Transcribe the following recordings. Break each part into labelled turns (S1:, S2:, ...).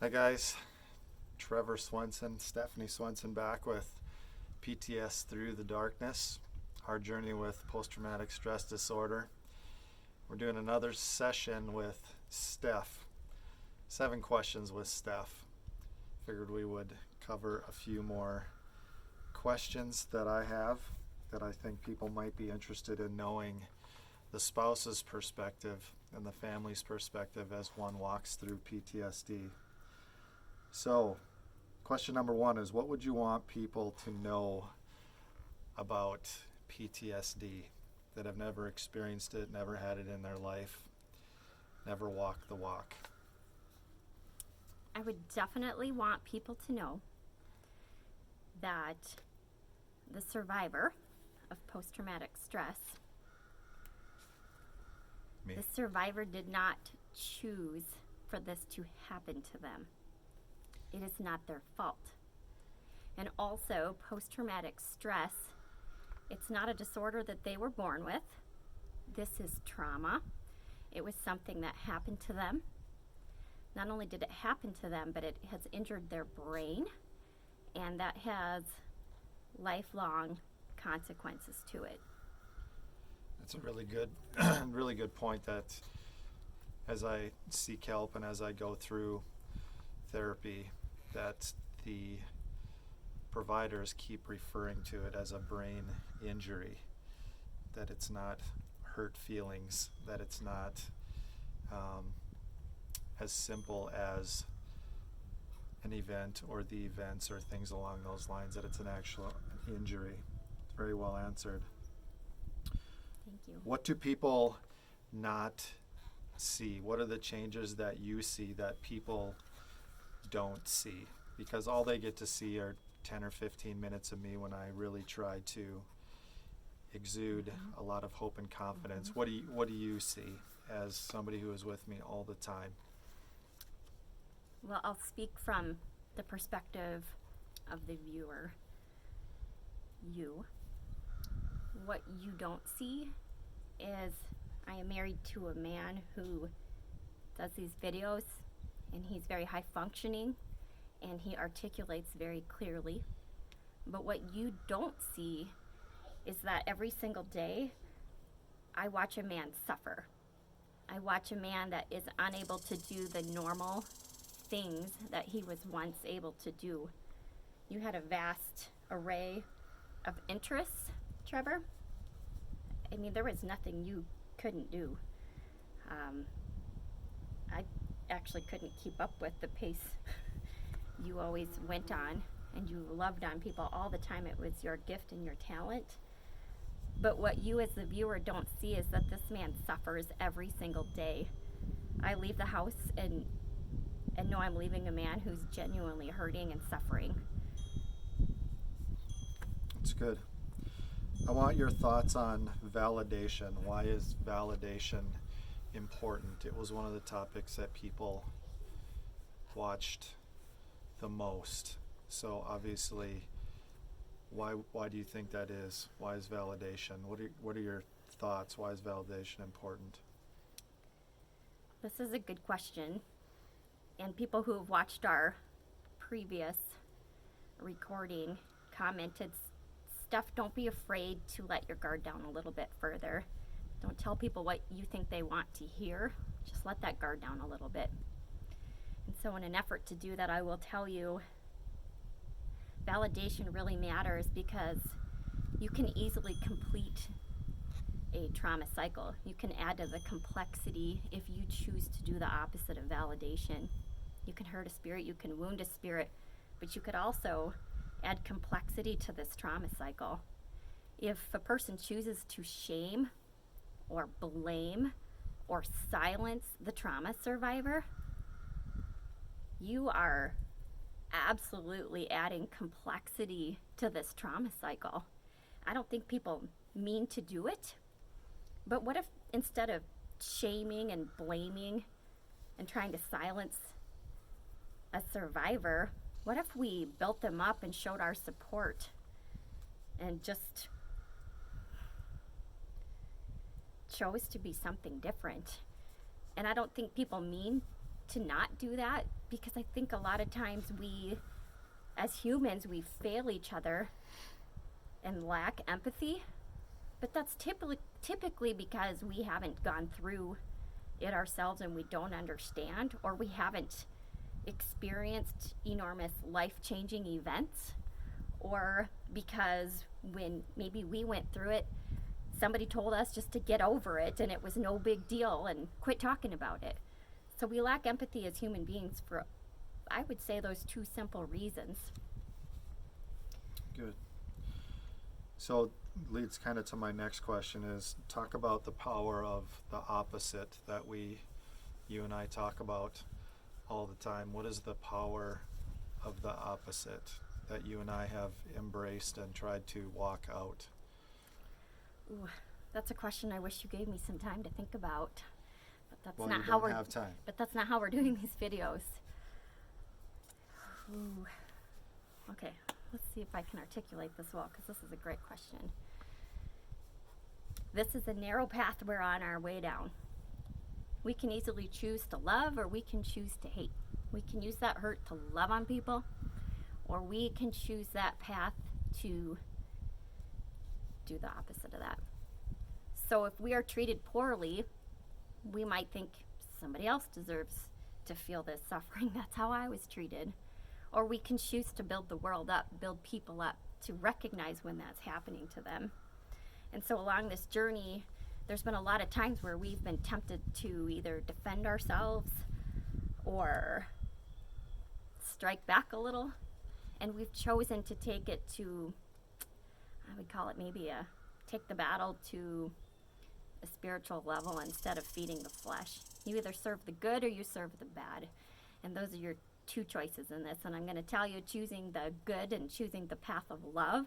S1: Hi guys, Trevor Swenson, Stephanie Swenson back with PTS Through the Darkness, our journey with post-traumatic stress disorder. We're doing another session with Steph, 7 questions with Steph. Figured we would cover a few more questions that I have that I think people might be interested in knowing the spouse's perspective and the family's perspective as one walks through PTSD. So, question number 1 is, what would you want people to know about PTSD that have never experienced it, never had it in their life, never walked the walk?
S2: I would definitely want people to know that the survivor of post-traumatic stress,
S1: Me.
S2: the survivor did not choose for this to happen to them. It is not their fault. And also, post-traumatic stress, it's not a disorder that they were born with. This is trauma. It was something that happened to them. Not only did it happen to them, but it has injured their brain, and that has lifelong consequences to it.
S1: That's a really good, really good point. That as I seek help and as I go through therapy, that the providers keep referring to it as a brain injury, that it's not hurt feelings, that it's not as simple as an event or the events or things along those lines, that it's an actual injury. Very well answered.
S2: Thank you.
S1: What do people not see? What are the changes that you see that people don't see? Because all they get to see are 10 or 15 minutes of me when I really try to exude a lot of hope and confidence. What do you see as somebody who is with me all the time?
S2: Well, I'll speak from the perspective of the viewer. You. What you don't see is I am married to a man who does these videos, and he's very high functioning and he articulates very clearly. But what you don't see is that every single day I watch a man suffer. I watch a man that is unable to do the normal things that he was once able to do. You had a vast array of interests, Trevor. I mean, there was nothing you couldn't do. I actually couldn't keep up with the pace you always went on, and you loved on people all the time. It was your gift and your talent. But what you as the viewer don't see is that this man suffers every single day. I leave the house and know I'm leaving a man who's genuinely hurting and suffering.
S1: That's good. I want your thoughts on validation. Why is validation important? It was one of the topics that people watched the most. So obviously, why do you think that is? Why is validation? What are your thoughts? Why is validation important?
S2: This is a good question. And people who have watched our previous recording commented, Steph, don't be afraid to let your guard down a little bit further. Don't tell people what you think they want to hear. Just let that guard down a little bit. And so in an effort to do that, I will tell you, validation really matters because you can easily complete a trauma cycle. You can add to the complexity if you choose to do the opposite of validation. You can hurt a spirit, you can wound a spirit, but you could also add complexity to this trauma cycle. If a person chooses to shame or blame or silence the trauma survivor, you are absolutely adding complexity to this trauma cycle. I don't think people mean to do it, but what if instead of shaming and blaming and trying to silence a survivor, what if we built them up and showed our support and just chose to be something different? And I don't think people mean to not do that, because I think a lot of times we, as humans, we fail each other and lack empathy. But that's typically because we haven't gone through it ourselves and we don't understand, or we haven't experienced enormous life-changing events, or because when maybe we went through it, somebody told us just to get over it and it was no big deal and quit talking about it. So we lack empathy as human beings for, I would say, those two simple reasons.
S1: Good. So leads kind of to my next question is, talk about the power of the opposite that you and I talk about all the time. What is the power of the opposite that you and I have embraced and tried to walk out?
S2: Ooh, that's a question I wish you gave me some time to think about. But that's
S1: Well,
S2: not
S1: you
S2: how
S1: don't
S2: we're
S1: have time.
S2: But that's not how we're doing these videos. Ooh. Okay, let's see if I can articulate this well, because this is a great question. This is a narrow path we're on our way down. We can easily choose to love, or we can choose to hate. We can use that hurt to love on people, or we can choose that path to do the opposite of that. So if we are treated poorly, we might think somebody else deserves to feel this suffering. That's how I was treated. Or we can choose to build the world up, build people up, to recognize when that's happening to them. And so along this journey, there's been a lot of times where we've been tempted to either defend ourselves or strike back a little. And we've chosen to take it to, I would call it maybe take the battle to a spiritual level instead of feeding the flesh. You either serve the good or you serve the bad. And those are your two choices in this. And I'm going to tell you, choosing the good and choosing the path of love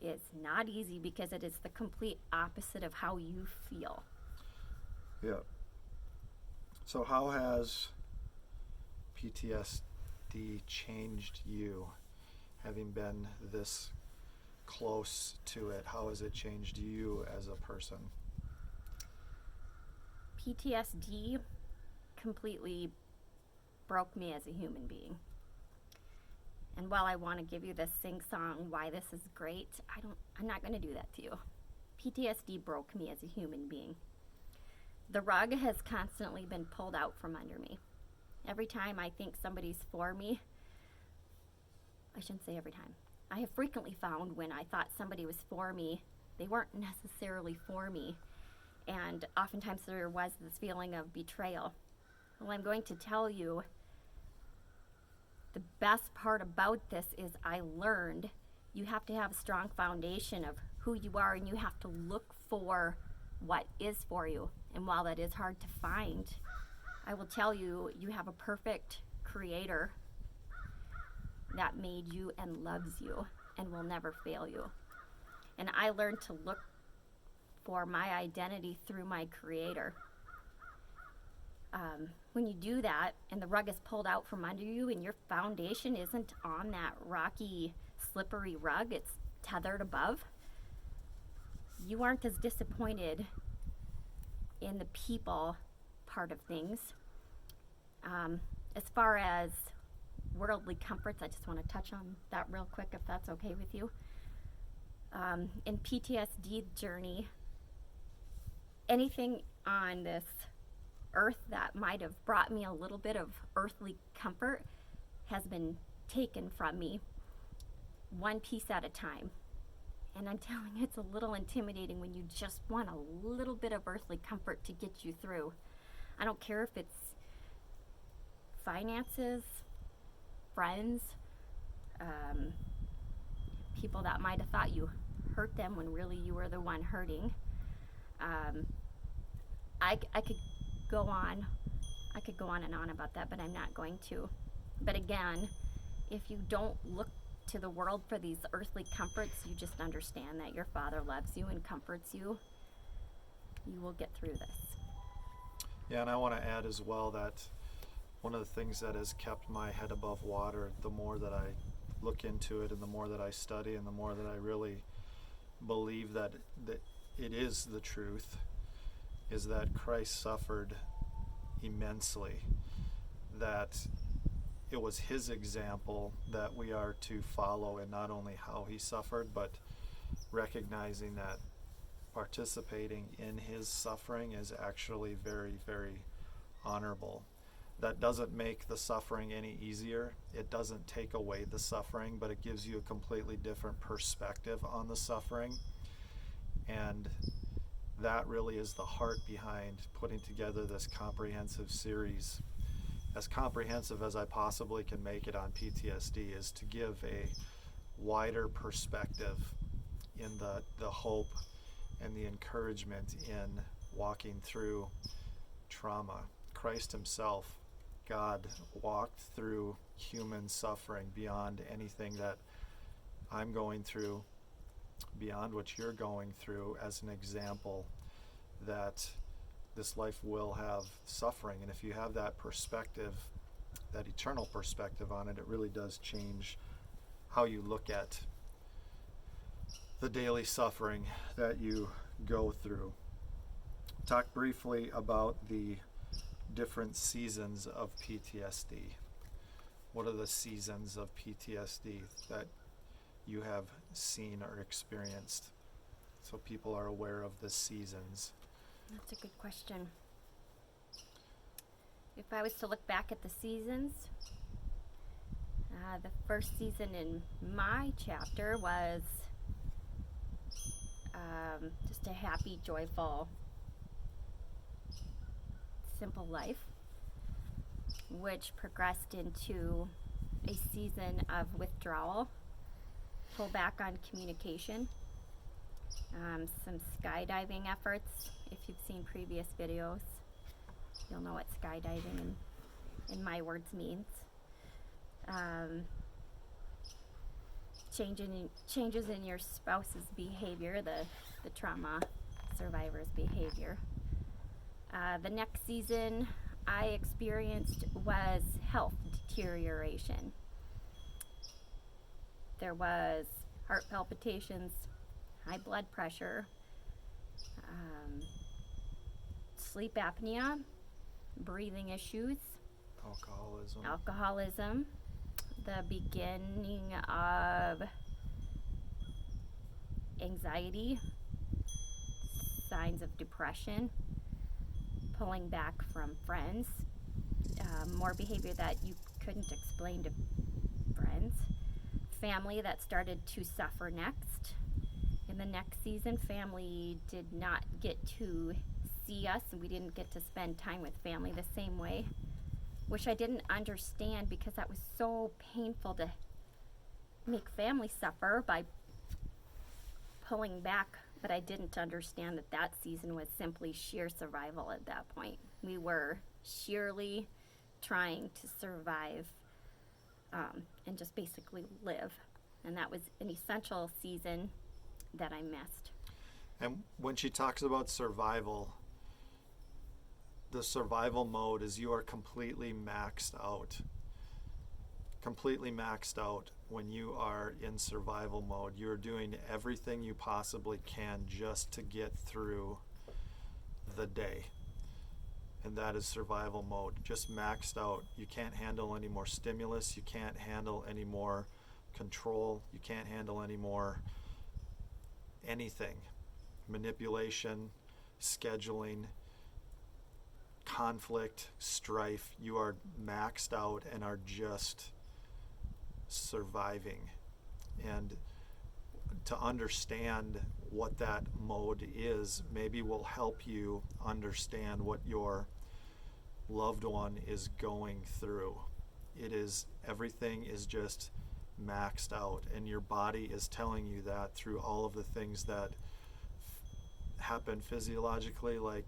S2: is not easy, because it is the complete opposite of how you feel.
S1: Yeah. So how has PTSD changed you, having been this close to it? How has it changed you as a person?
S2: PTSD completely broke me as a human being. And while I want to give you this sing-song why this is great, I'm not going to do that to you. PTSD broke me as a human being. The rug has constantly been pulled out from under me. Every time I think somebody's for me, I shouldn't say every time. I have frequently found when I thought somebody was for me, they weren't necessarily for me. And oftentimes there was this feeling of betrayal. Well, I'm going to tell you, the best part about this is I learned you have to have a strong foundation of who you are, and you have to look for what is for you. And while that is hard to find, I will tell you, you have a perfect creator that made you and loves you and will never fail you. And I learned to look for my identity through my creator. When you do that and the rug is pulled out from under you and your foundation isn't on that rocky, slippery rug, it's tethered above, you aren't as disappointed in the people part of things. As far as worldly comforts, I just want to touch on that real quick, if that's okay with you. In PTSD journey, anything on this earth that might have brought me a little bit of earthly comfort has been taken from me, one piece at a time. And I'm telling you, it's a little intimidating when you just want a little bit of earthly comfort to get you through. I don't care if it's finances, friends, people that might have thought you hurt them when really you were the one hurting. I could go on. I could go on and on about that, but I'm not going to. But again, if you don't look to the world for these earthly comforts, you just understand that your Father loves you and comforts you. You will get through this.
S1: Yeah, and I want to add as well that one of the things that has kept my head above water, the more that I look into it and the more that I study and the more that I really believe that it is the truth, is that Christ suffered immensely. that it was his example that we are to follow, in not only how he suffered, but recognizing that participating in his suffering is actually very, very honorable. That doesn't make the suffering any easier. It doesn't take away the suffering, but it gives you a completely different perspective on the suffering. And that really is the heart behind putting together this comprehensive series. As comprehensive as I possibly can make it on PTSD, is to give a wider perspective in the hope and the encouragement in walking through trauma. Christ himself, God, walked through human suffering beyond anything that I'm going through, beyond what you're going through, as an example that this life will have suffering. And if you have that perspective, that eternal perspective on it, it really does change how you look at the daily suffering that you go through. Talk briefly about the different seasons of PTSD. What are the seasons of PTSD that you have seen or experienced, so people are aware of the seasons?
S2: That's a good question. If I was to look back at the seasons, the first season in my chapter was just a happy, joyful, simple life, which progressed into a season of withdrawal, pull back on communication, some skydiving efforts. If you've seen previous videos, you'll know what skydiving in my words means. Changes in your spouse's behavior, the trauma survivor's behavior. The next season I experienced was health deterioration. There was heart palpitations, high blood pressure, sleep apnea, breathing issues, alcoholism, the beginning of anxiety, signs of depression, pulling back from friends, more behavior that you couldn't explain to friends, family that started to suffer next. In the next season, family did not get to see us, and we didn't get to spend time with family the same way, which I didn't understand, because that was so painful to make family suffer by pulling back. But I didn't understand that that season was simply sheer survival at that point. We were sheerly trying to survive and just basically live. And that was an essential season that I missed.
S1: And when she talks about survival, the survival mode is you are completely maxed out. Completely maxed out when you are in survival mode. You're doing everything you possibly can just to get through the day. And that is survival mode. Just maxed out. You can't handle any more stimulus. You can't handle any more control. You can't handle any more anything. Manipulation, scheduling, conflict, strife. You are maxed out and are just surviving. And to understand what that mode is maybe will help you understand what your loved one is going through. It is, everything is just maxed out, and your body is telling you that through all of the things that happen physiologically, like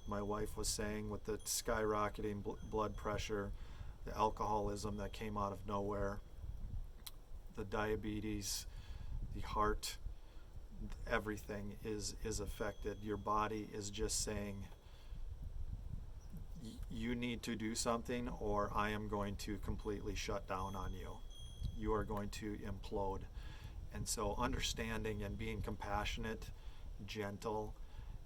S1: my wife was saying, with the skyrocketing blood pressure, the alcoholism that came out of nowhere, the diabetes, the heart, everything is affected. Your body is just saying, you need to do something, or I am going to completely shut down on you. You are going to implode. And so understanding and being compassionate, gentle,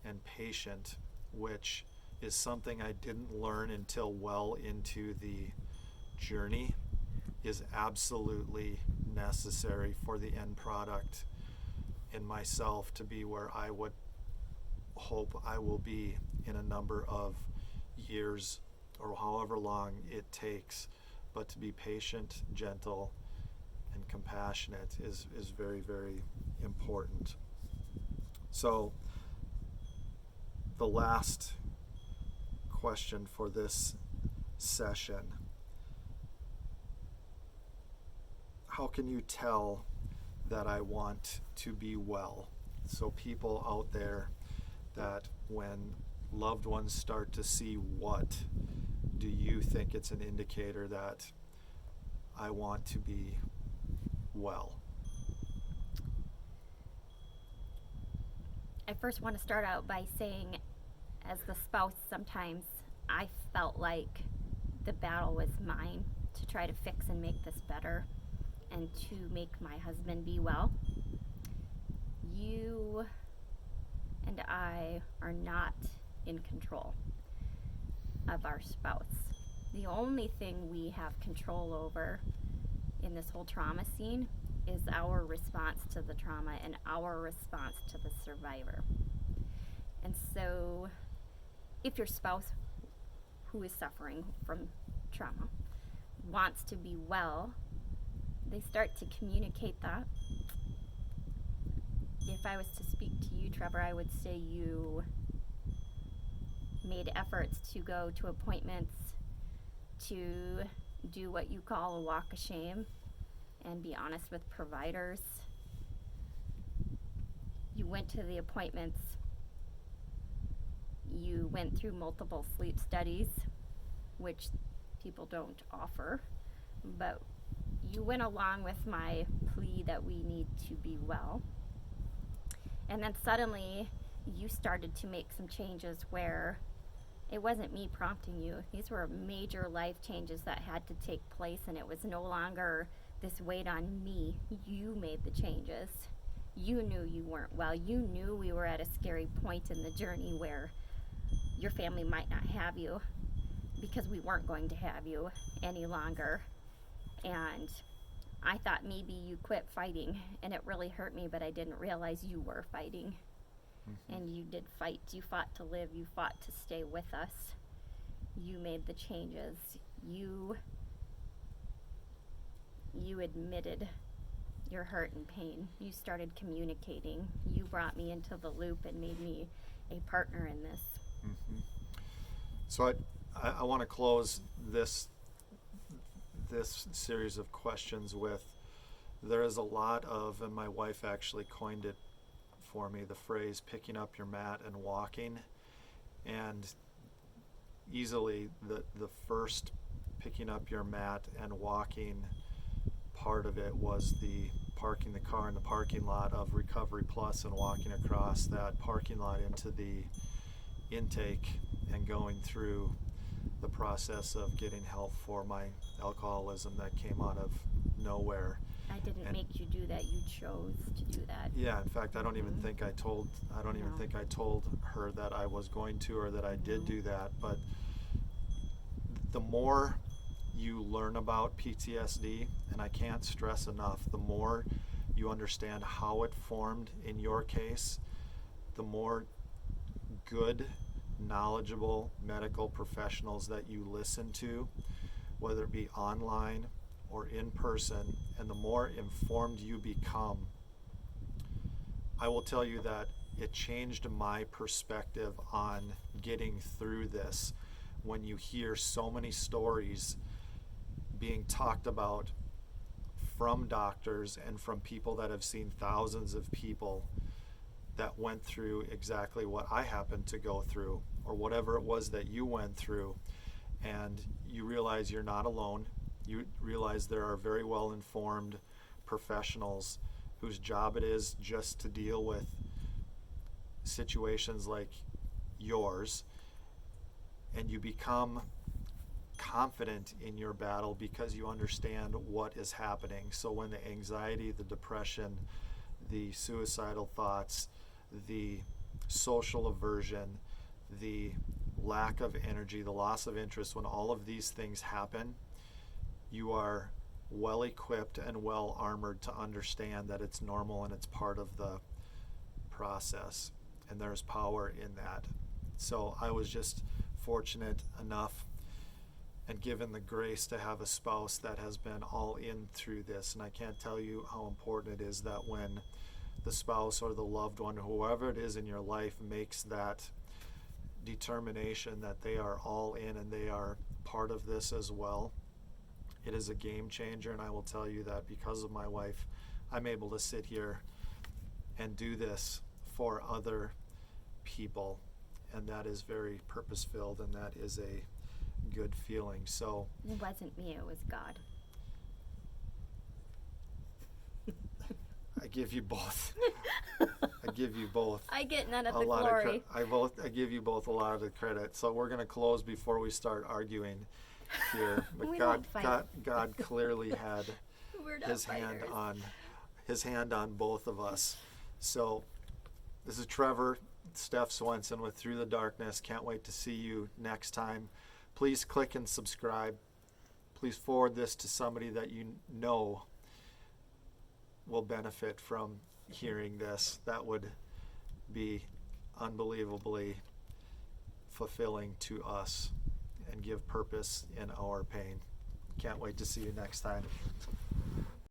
S1: and patient, which is something I didn't learn until well into the journey is absolutely necessary for the end product in myself to be where I would hope I will be in a number of years or however long it takes. But to be patient, gentle, and compassionate is very, very important. So the last question for this session: how can you tell that I want to be well? So people out there, that when loved ones start to see what, do you think it's an indicator that I want to be well?
S2: I first want to start out by saying, as the spouse, sometimes I felt like the battle was mine to try to fix and make this better and to make my husband be well. You and I are not in control of our spouse. The only thing we have control over in this whole trauma scene is our response to the trauma and our response to the survivor. And so if your spouse who is suffering from trauma wants to be well, they start to communicate that. If I was to speak to you, Trevor, I would say you made efforts to go to appointments, to do what you call a walk of shame and be honest with providers. You went to the appointments. You went through multiple sleep studies, which people don't offer, but you went along with my plea that we need to be well. And then suddenly you started to make some changes where it wasn't me prompting you. These were major life changes that had to take place, and it was no longer this weight on me. You made the changes. You knew you weren't well. You knew we were at a scary point in the journey where your family might not have you because we weren't going to have you any longer. And I thought maybe you quit fighting, and it really hurt me, but I didn't realize you were fighting. Mm-hmm. And you did fight. You fought to live. You fought to stay with us. You made the changes. You admitted your hurt and pain. You started communicating. You brought me into the loop and made me a partner in this.
S1: Mm-hmm. So I want to close this series of questions with, there is a lot of, and my wife actually coined it for me, the phrase picking up your mat and walking. And easily the first picking up your mat and walking part of it was the parking the car in the parking lot of Recovery Plus and walking across that parking lot into the intake and going through the process of getting help for my alcoholism that came out of nowhere.
S2: I didn't make you do that. You chose to do that.
S1: Yeah, in fact, I don't even think I told her that I was going to, or that I did do that. But the more you learn about PTSD, and I can't stress enough, the more you understand how it formed in your case, the more good, knowledgeable medical professionals that you listen to, whether it be online or in person, and the more informed you become, I will tell you that it changed my perspective on getting through this. When you hear so many stories being talked about from doctors and from people that have seen thousands of people that went through exactly what I happened to go through, or whatever it was that you went through, and you realize you're not alone. You realize there are very well informed professionals whose job it is just to deal with situations like yours, and you become confident in your battle because you understand what is happening. So when the anxiety, the depression, the suicidal thoughts, the social aversion, the lack of energy, the loss of interest, when all of these things happen, you are well equipped and well armored to understand that it's normal and it's part of the process, and there's power in that. So I was just fortunate enough and given the grace to have a spouse that has been all in through this, and I can't tell you how important it is that when the spouse or the loved one, whoever it is in your life, makes that determination that they are all in and they are part of this as well, it is a game changer. And I will tell you that because of my wife, I'm able to sit here and do this for other people, and that is very purpose-filled, and that is a good feeling. So
S2: It wasn't me, it was God.
S1: I give you both. I give you both
S2: I get none of
S1: a
S2: the
S1: lot
S2: glory.
S1: of I give you both a lot of the credit. So we're going to close before we start arguing here. But
S2: We
S1: God,
S2: don't fight.
S1: God clearly had
S2: We're not
S1: his hand on both of us. So this is Trevor, Steph Swenson with Through the Darkness. Can't wait to see you next time. Please click and subscribe. Please forward this to somebody that you know will benefit from hearing this. That would be unbelievably fulfilling to us and give purpose in our pain. Can't wait to see you next time.